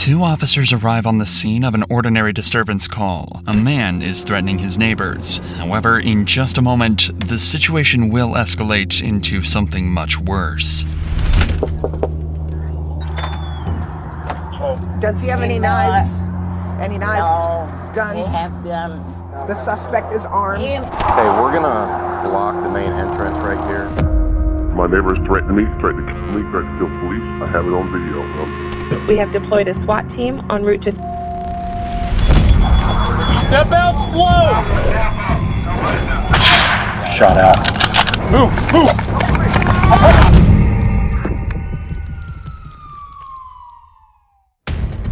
Two officers arrive on the scene of an ordinary disturbance call. A man is threatening his neighbors. However, in just a moment, the situation will escalate into something much worse. Does he have any knives? Any knives? No, Guns? they have guns. The suspect is armed. Hey, we're gonna block the main entrance right here. My neighbors threatened me, threatened to kill me, threatened to kill police. I have it on video. We have deployed a SWAT team en route to... Step out slow! Shot out. Move!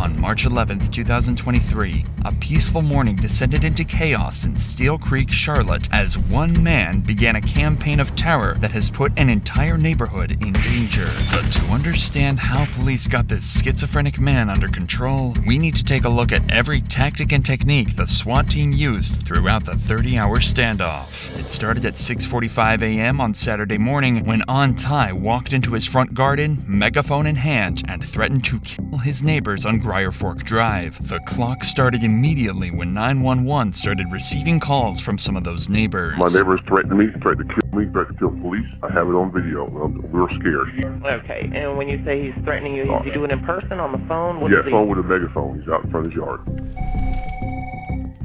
On March 11th, 2023, a peaceful morning descended into chaos in Steel Creek, Charlotte, as one man began a campaign of terror that has put an entire neighborhood in danger. But to understand how police got this schizophrenic man under control, we need to take a look at every tactic and technique the SWAT team used throughout the 30-hour standoff. It started at 6:45 a.m. on Saturday morning when Ty walked into his front garden, megaphone in hand, and threatened to kill his neighbors on Briar Fork Drive. The clock started immediately when 911 started receiving calls from some of those neighbors. My neighbors threatened me, threatened to kill me, threatened to kill police. I have it on video. We're scared. Okay, and when you say he's threatening you, is he doing it in person, on the phone? Yeah, phone with a megaphone. He's out in front of his yard.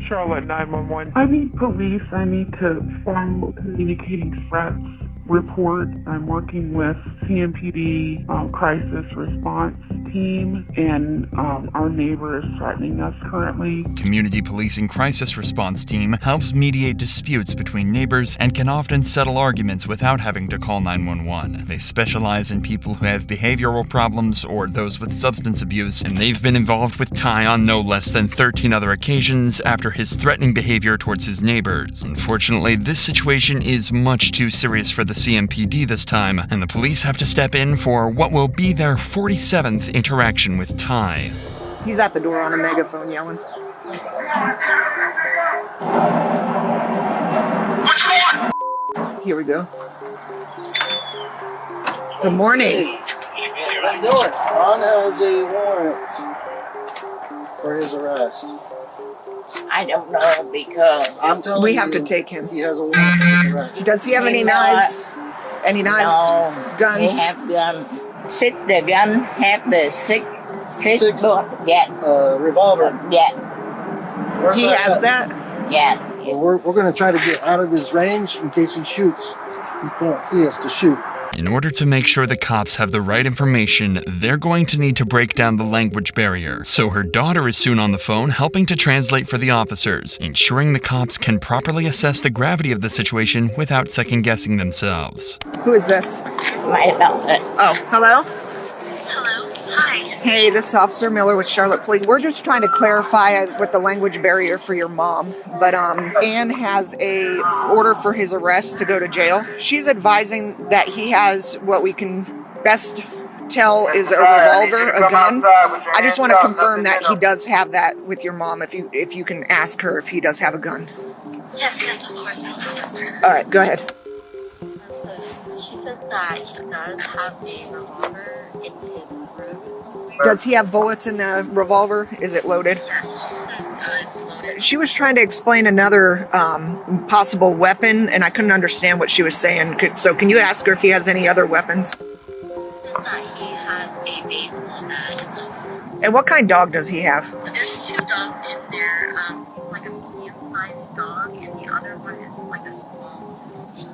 Charlotte 911. I need police. I need to file communicating threats report. I'm working with CMPD crisis response team, and our neighbor is threatening us currently. Community Policing Crisis Response Team helps mediate disputes between neighbors and can often settle arguments without having to call 911. They specialize in people who have behavioral problems or those with substance abuse, and they've been involved with Ty on no less than 13 other occasions after his threatening behavior towards his neighbors. Unfortunately, this situation is much too serious for the CMPD this time, and the police have to step in for what will be their 47th interaction with Ty. He's at the door on a megaphone yelling. Here we go. Good morning. How you doing? Ron has a warrant for his arrest. I don't know because I'm telling We you, have to take him. He has a warrant for his arrest. Does he have any knives? Any knives? no, Guns? they have guns. The gun have the six bullet. Yeah, Revolver. yeah, Where's He that has at? that? yeah. Well, we're going to try to get out of his range in case he shoots. He can't see us to shoot. In order to make sure the cops have the right information, they're going to need to break down the language barrier. So her daughter is soon on the phone helping to translate for the officers, ensuring the cops can properly assess the gravity of the situation without second-guessing themselves. Who is this? My daughter. Oh, hello? Hello. Hi. Hey, this is Officer Miller with Charlotte Police. We're just trying to clarify with the language barrier for your mom. But Ann has a order for his arrest to go to jail. She's advising that he has what we can best tell is a revolver, a gun. I just want to confirm that he does have that with your mom. If you can ask her if he does have a gun. Yes, of course. I'll answer that. All right, go ahead. So she says that he does have a revolver in his room. Does he have bullets in the revolver? Is it loaded? Yes, she said it's loaded. She was trying to explain another possible weapon, and I couldn't understand what she was saying. So can you ask her if he has any other weapons? She said that he has a baseball bat in the room. And what kind of dog does he have? There's two dogs in there, like a medium-sized dog, and the other one is like a small Maltese.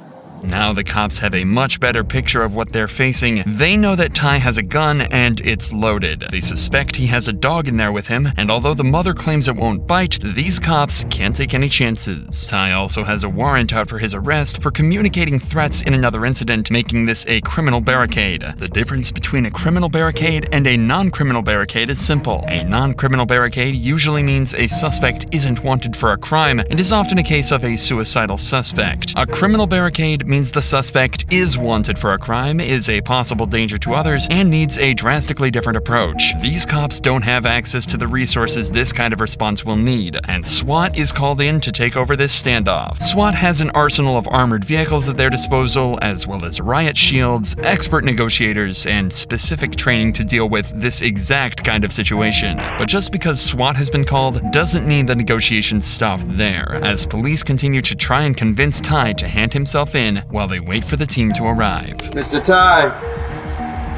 Now the cops have a much better picture of what they're facing. They know that Ty has a gun and it's loaded. They suspect he has a dog in there with him, and although the mother claims it won't bite, these cops can't take any chances. Ty also has a warrant out for his arrest for communicating threats in another incident, making this a criminal barricade. The difference between a criminal barricade and a non-criminal barricade is simple. A non-criminal barricade usually means a suspect isn't wanted for a crime and is often a case of a suicidal suspect. A criminal barricade means the suspect is wanted for a crime, is a possible danger to others, and needs a drastically different approach. These cops don't have access to the resources this kind of response will need, and SWAT is called in to take over this standoff. SWAT has an arsenal of armored vehicles at their disposal, as well as riot shields, expert negotiators, and specific training to deal with this exact kind of situation. But just because SWAT has been called doesn't mean the negotiations stop there, as police continue to try and convince Ty to hand himself in while they wait for the team to arrive. Mr. Ty,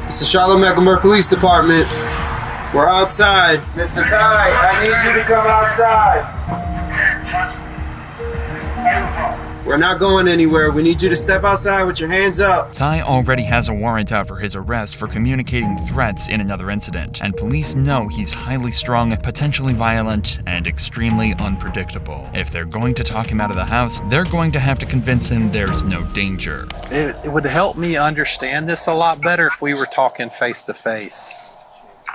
it's the Charlotte-Mecklenburg Police Department. We're outside. Mr. Ty, I need you to come outside. We're not going anywhere. We need you to step outside with your hands up. Ty already has a warrant out for his arrest for communicating threats in another incident, and police know he's highly strung, potentially violent, and extremely unpredictable. If they're going to talk him out of the house, they're going to have to convince him there's no danger. It would help me understand this a lot better if we were talking face to face.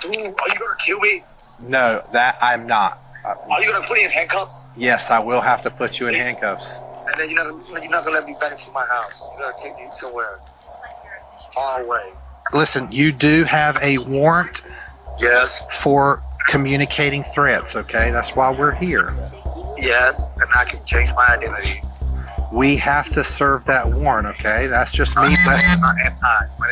Dude, are you gonna kill me? No, that I'm not. Are you gonna put me in handcuffs? Yes, I will have to put you in handcuffs. And then you're not gonna let me back into my house. You're gonna take me somewhere far away. Listen, you do have a warrant. Yes. For communicating threats, okay? That's why we're here. Yes, and I can change my identity. We have to serve that warrant, okay? That's just me. My name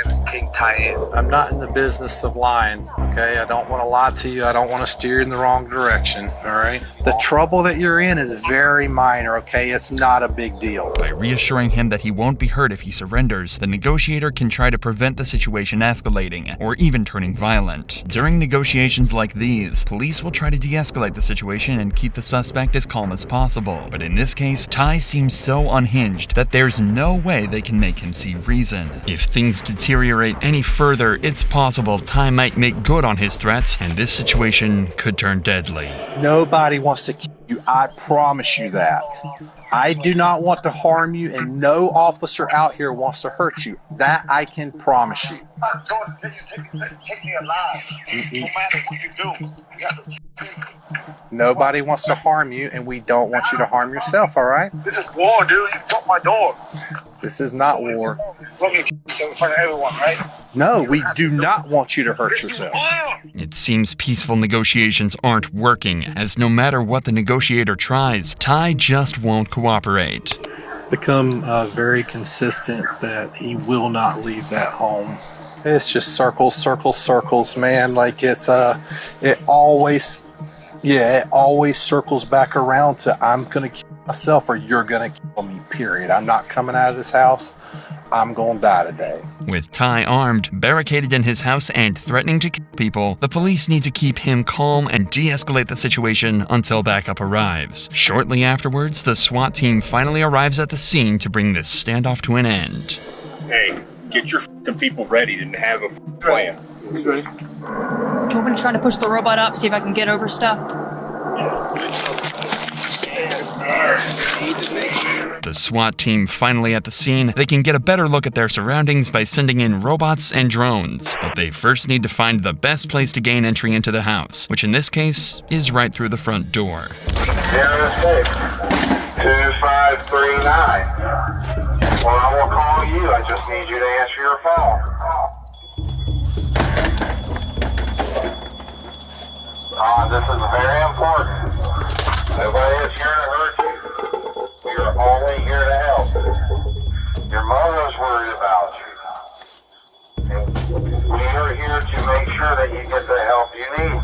is King Tyen. I'm not in the business of lying, okay? I don't want to lie to you. I don't want to steer you in the wrong direction, all right? The trouble that you're in is very minor, okay? It's not a big deal. By reassuring him that he won't be hurt if he surrenders, the negotiator can try to prevent the situation escalating, or even turning violent. During negotiations like these, police will try to de-escalate the situation and keep the suspect as calm as possible. But in this case, Ty seems so unhinged that there's no way they can make him see reason. If things deteriorate any further, it's possible Ty might make good on his threats, and this situation could turn deadly. Nobody wants to kill you, I promise you that. I do not want to harm you, and no officer out here wants to hurt you. That I can promise you. Take me alive. No matter what you do, you have to. Nobody wants to harm you, and we don't want you to harm yourself, all right? This is war, dude. You broke my door. This is not war. Broke me in front of everyone, right? No, we do not want you to hurt yourself. It seems peaceful negotiations aren't working, as no matter what the negotiator tries, Ty just won't cooperate. Become very consistent that he will not leave that home. It's just circles, circles, circles, man. Like it always circles back around to I'm gonna kill myself or you're gonna kill me, period. I'm not coming out of this house. I'm gonna die today. With Ty armed, barricaded in his house, and threatening to kill people, the police need to keep him calm and de-escalate the situation until backup arrives. Shortly afterwards, the SWAT team finally arrives at the scene to bring this standoff to an end. Hey, get your people ready and have a plan. Who's ready? Do you want me to try to push the robot up, see if I can get over stuff? The SWAT team finally at the scene, they can get a better look at their surroundings by sending in robots and drones. But they first need to find the best place to gain entry into the house, which in this case is right through the front door. 06-2539. Well, I will call you. I just need you to answer your phone. This is very important. Nobody is here to hurt you. We are only here to help. Your mother's worried about you. And we are here to make sure that you get the help you need.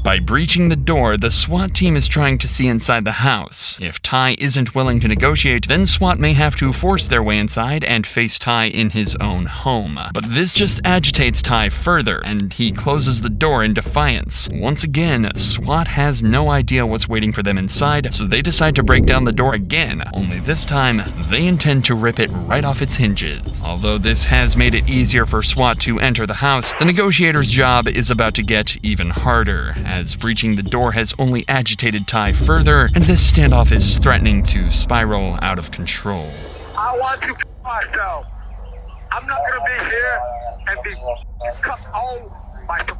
By breaching the door, the SWAT team is trying to see inside the house. If Ty isn't willing to negotiate, then SWAT may have to force their way inside and face Ty in his own home. But this just agitates Ty further, and he closes the door in defiance. Once again, SWAT has no idea what's waiting for them inside, so they decide to break down the door again, only this time, they intend to rip it right off its hinges. Although this has made it easier for SWAT to enter the house, the negotiator's job is about to get even harder, as breaching the door has only agitated Ty further, and this standoff is threatening to spiral out of control. I want to kill myself. I'm not gonna be here and be cut home by some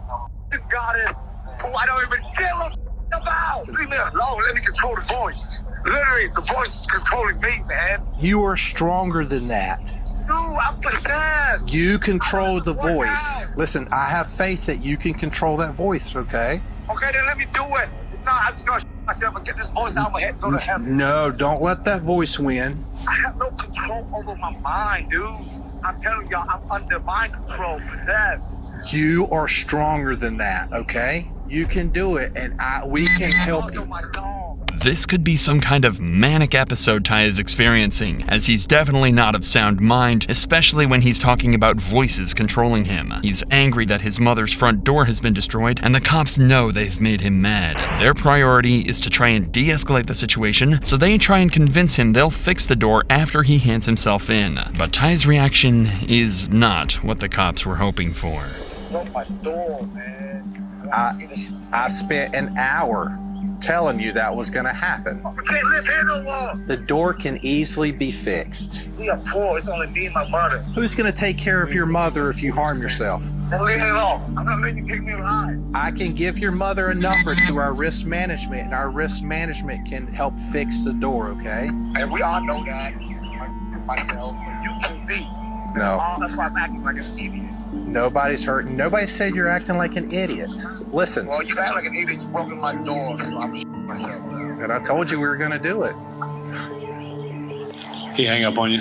goddess who I don't even give a about. Leave me alone. Let me control the voice. Literally, the voice is controlling me, man. You are stronger than that. Dude, I'm possessed. You control the voice. Listen, I have faith that you can control that voice, okay? Okay, then let me do it. No, I'm just gonna myself and get this voice out of my head and go to heaven. No, don't let that voice win. I have no control over my mind, dude. I'm telling y'all, I'm under mind control, possessed. You are stronger than that, okay? You can do it, and we can help you. This could be some kind of manic episode Ty is experiencing, as he's definitely not of sound mind, especially when he's talking about voices controlling him. He's angry that his mother's front door has been destroyed, and the cops know they've made him mad. Their priority is to try and de-escalate the situation, so they try and convince him they'll fix the door after he hands himself in. But Ty's reaction is not what the cops were hoping for. My door, man. I spent an hour telling you that was gonna happen. We can't live here no more. The door can easily be fixed. We are poor. It's only me and my mother. Who's gonna take care of your mother if you harm yourself? Don't leave me alone. I'm not letting you take me alive. I can give your mother a number to our risk management, and our risk management can help fix the door, okay? And we all know that. Myself, but you can be. No. That's why I'm acting like an idiot. Nobody's hurting. Nobody said you're acting like an idiot. Listen. Well, you act like an idiot. You broke in my door, so I'm myself. And I told you we were gonna do it. He hang up on you.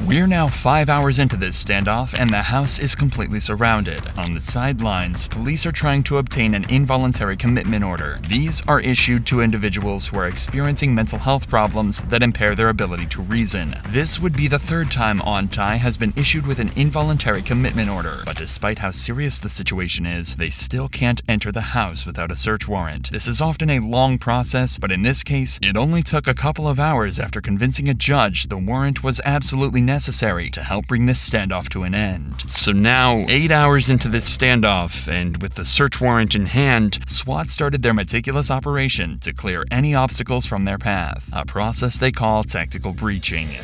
We're now 5 hours into this standoff, and the house is completely surrounded. On the sidelines, police are trying to obtain an involuntary commitment order. These are issued to individuals who are experiencing mental health problems that impair their ability to reason. This would be the third time Ty has been issued with an involuntary commitment order. But despite how serious the situation is, they still can't enter the house without a search warrant. This is often a long process, but in this case, it only took a couple of hours after convincing a judge the warrant was absolutely necessary to help bring this standoff to an end. So now, 8 hours into this standoff, and with the search warrant in hand, SWAT started their meticulous operation to clear any obstacles from their path, a process they call tactical breaching. You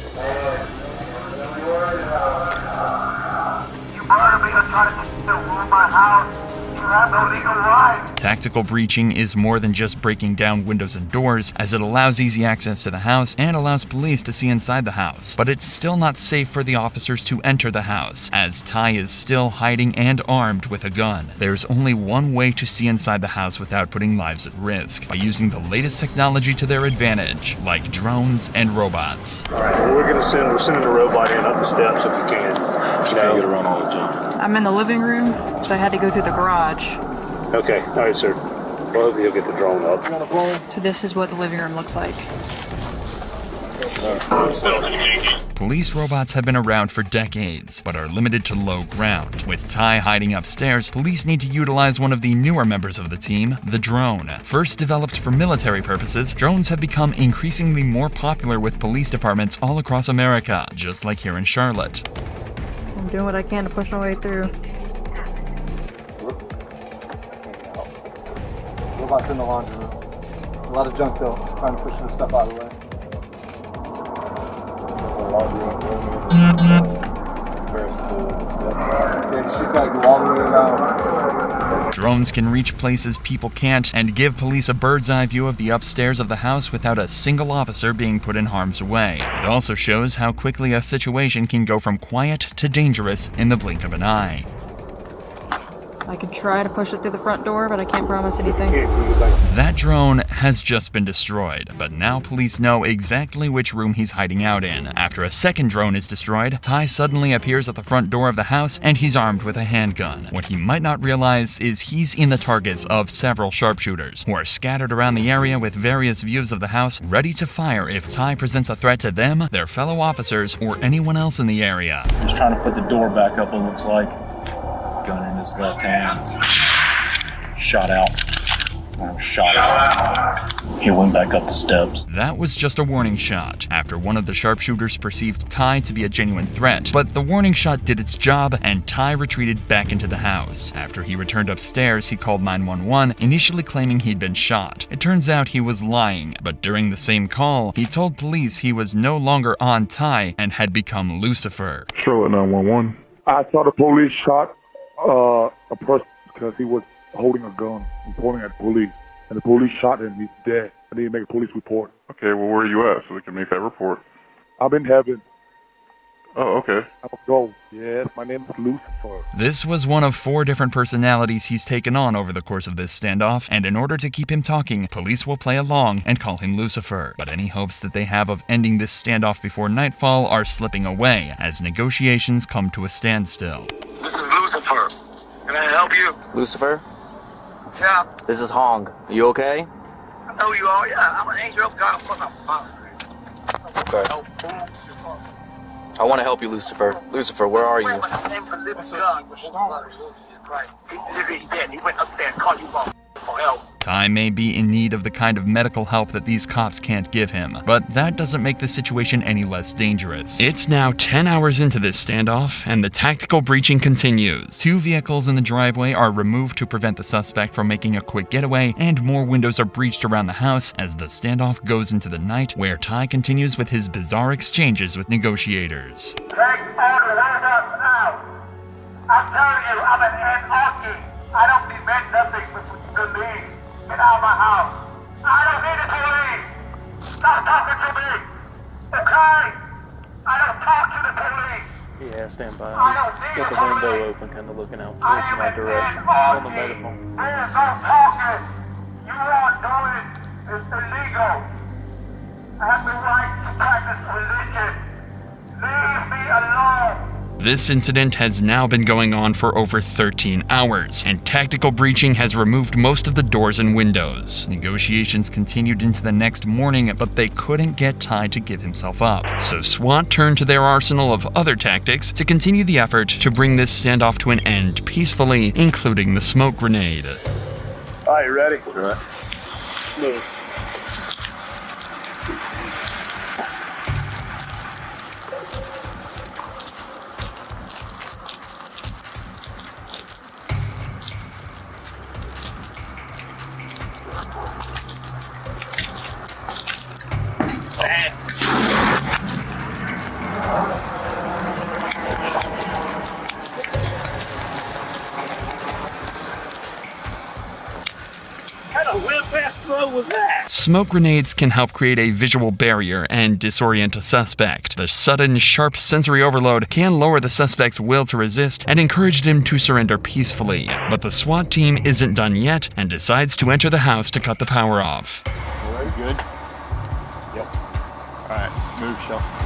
murdered me to try to ruin my house. You have no legal right. Tactical breaching is more than just breaking down windows and doors, as it allows easy access to the house and allows police to see inside the house. But it's still not safe for the officers to enter the house, as Ty is still hiding and armed with a gun. There's only one way to see inside the house without putting lives at risk, by using the latest technology to their advantage, like drones and robots. Alright, well, we're sending a robot in up the steps if we can. Just can't get around all the junk. I'm in the living room, so I had to go through the garage. Okay, alright, sir. Well, hopefully he'll get the drone up. So this is what the living room looks like. Police robots have been around for decades, but are limited to low ground. With Ty hiding upstairs, police need to utilize one of the newer members of the team, the drone. First developed for military purposes, drones have become increasingly more popular with police departments all across America, just like here in Charlotte. I'm doing what I can to push my way through. Robots in the laundry room. A lot of junk though, trying to push the stuff out of the way. Yeah, she's got to go all the way around. Drones can reach places people can't and give police a bird's eye view of the upstairs of the house without a single officer being put in harm's way. It also shows how quickly a situation can go from quiet to dangerous in the blink of an eye. I could try to push it through the front door, but I can't promise anything. That drone has just been destroyed, but now police know exactly which room he's hiding out in. After a second drone is destroyed, Ty suddenly appears at the front door of the house, and he's armed with a handgun. What he might not realize is he's in the targets of several sharpshooters, who are scattered around the area with various views of the house, ready to fire if Ty presents a threat to them, their fellow officers, or anyone else in the area. Just trying to put the door back up, it looks like. Gun in his left hand. Shot out. Shot out. He went back up the steps. That was just a warning shot, after one of the sharpshooters perceived Ty to be a genuine threat. But the warning shot did its job, and Ty retreated back into the house. After he returned upstairs, he called 911, initially claiming he'd been shot. It turns out he was lying, but during the same call, he told police he was no longer on Ty and had become Lucifer. Charlotte 911. I saw the police shot a person because he was holding a gun and pointing at police, and the police shot him. He's dead. I need to make a police report. Okay, well, where are you at so we can make that report? I'm in heaven. Oh, okay. I'll go. Yes, my name is Lucifer. This was one of 4 different personalities he's taken on over the course of this standoff, and in order to keep him talking, police will play along and call him Lucifer. But any hopes that they have of ending this standoff before nightfall are slipping away as negotiations come to a standstill. This is Lucifer. Can I help you? Lucifer? Yeah. This is Hong. Are you okay? I know you are. Yeah, I'm an angel of God. I'm from Okay. I want to help you, Lucifer. Lucifer, where are you? What's up, superstars? He went upstairs and called you off for help. Ty may be in need of the kind of medical help that these cops can't give him, but that doesn't make the situation any less dangerous. It's now 10 hours into this standoff, and the tactical breaching continues. 2 vehicles in the driveway are removed to prevent the suspect from making a quick getaway, and more windows are breached around the house as the standoff goes into the night, where Ty continues with his bizarre exchanges with negotiators. Take order, hands up now. I'm telling you, I'm an anarchy. I don't demand nothing but to leave. Get out of my house. I don't need it to leave. Stop talking to me. Okay? I don't talk to the police. Yeah, stand by. He's got the window open, kind of looking out towards my direction. On the megaphone. There's no talking. You are doing is illegal. I have the right to practice religion. Leave me alone. This incident has now been going on for over 13 hours, and tactical breaching has removed most of the doors and windows. Negotiations continued into the next morning, but they couldn't get Ty to give himself up. So SWAT turned to their arsenal of other tactics to continue the effort to bring this standoff to an end peacefully, including the smoke grenade. All right, you ready? All right. Move. Was that? Smoke grenades can help create a visual barrier and disorient a suspect. The sudden, sharp sensory overload can lower the suspect's will to resist and encourage him to surrender peacefully. But the SWAT team isn't done yet and decides to enter the house to cut the power off. All right, good. Yep. All right, move, Shell.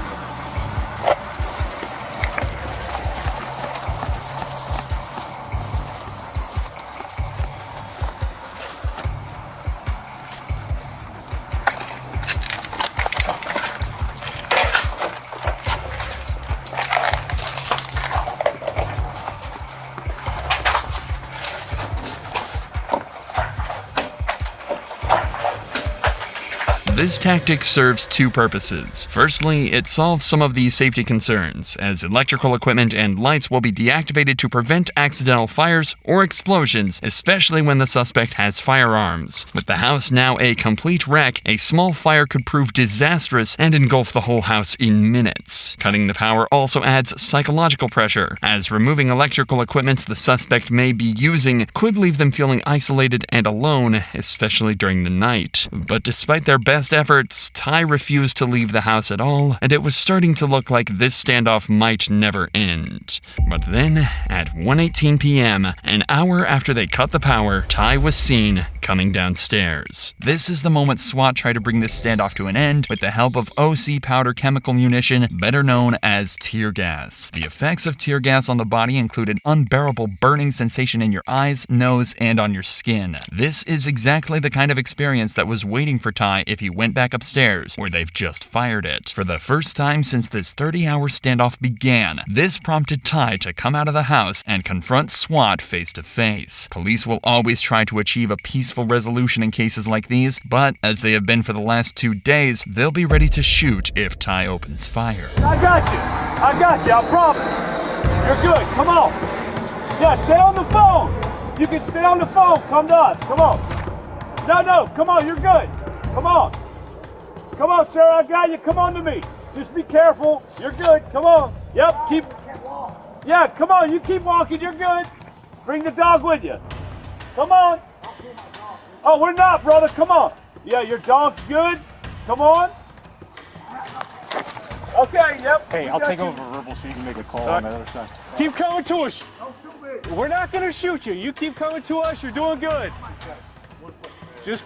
This tactic serves 2 purposes. Firstly, it solves some of the safety concerns, as electrical equipment and lights will be deactivated to prevent accidental fires or explosions, especially when the suspect has firearms. With the house now a complete wreck, a small fire could prove disastrous and engulf the whole house in minutes. Cutting the power also adds psychological pressure, as removing electrical equipment the suspect may be using could leave them feeling isolated and alone, especially during the night. But despite their best efforts, Ty refused to leave the house at all, and it was starting to look like this standoff might never end. But then, at 1:18 p.m., an hour after they cut the power, Ty was seen coming downstairs. This is the moment SWAT tried to bring this standoff to an end with the help of OC powder chemical munition, better known as tear gas. The effects of tear gas on the body include an unbearable burning sensation in your eyes, nose, and on your skin. This is exactly the kind of experience that was waiting for Ty if he went back upstairs, where they've just fired it. For the first time since this 30-hour standoff began, this prompted Ty to come out of the house and confront SWAT face to face. Police will always try to achieve a peaceful resolution in cases like these, but as they have been for the last 2 days, they'll be ready to shoot if Ty opens fire. I got you, I promise. You're good, come on. Yeah, stay on the phone. You can stay on the phone, come to us, come on. No, come on, you're good. Come on. Come on, sir, I got you, come on to me. Just be careful, you're good, come on. Yep, yeah, come on, you keep walking, you're good. Bring the dog with you. Come on. Oh, we're not, brother, come on. Yeah, your dog's good? Come on. Okay, yep. Hey, I'll take over verbal so you can make a call on the other side. Keep coming to us. We're not going to shoot you. You keep coming to us. You're doing good. Just,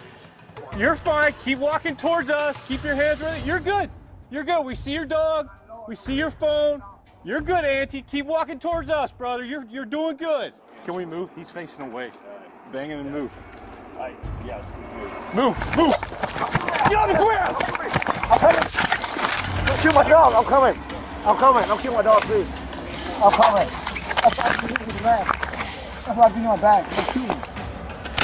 you're fine. Keep walking towards us. Keep your hands ready. You're good. You're good. We see your dog. We see your phone. You're good, Auntie. Keep walking towards us, brother. You're doing good. Can we move? He's facing away. Bang him and move. Yes. Move. Get on the ground. I'm coming. Don't shoot my dog. I'm coming. Don't shoot my dog, please. I'm coming. That's why I give you my bag. Don't shoot me.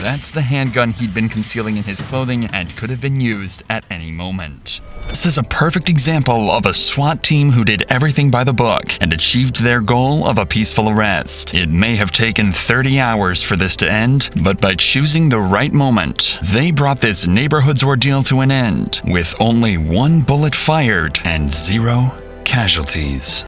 That's the handgun he'd been concealing in his clothing and could have been used at any moment. This is a perfect example of a SWAT team who did everything by the book and achieved their goal of a peaceful arrest. It may have taken 30 hours for this to end, but by choosing the right moment, they brought this neighborhood's ordeal to an end with only 1 bullet fired and 0 casualties.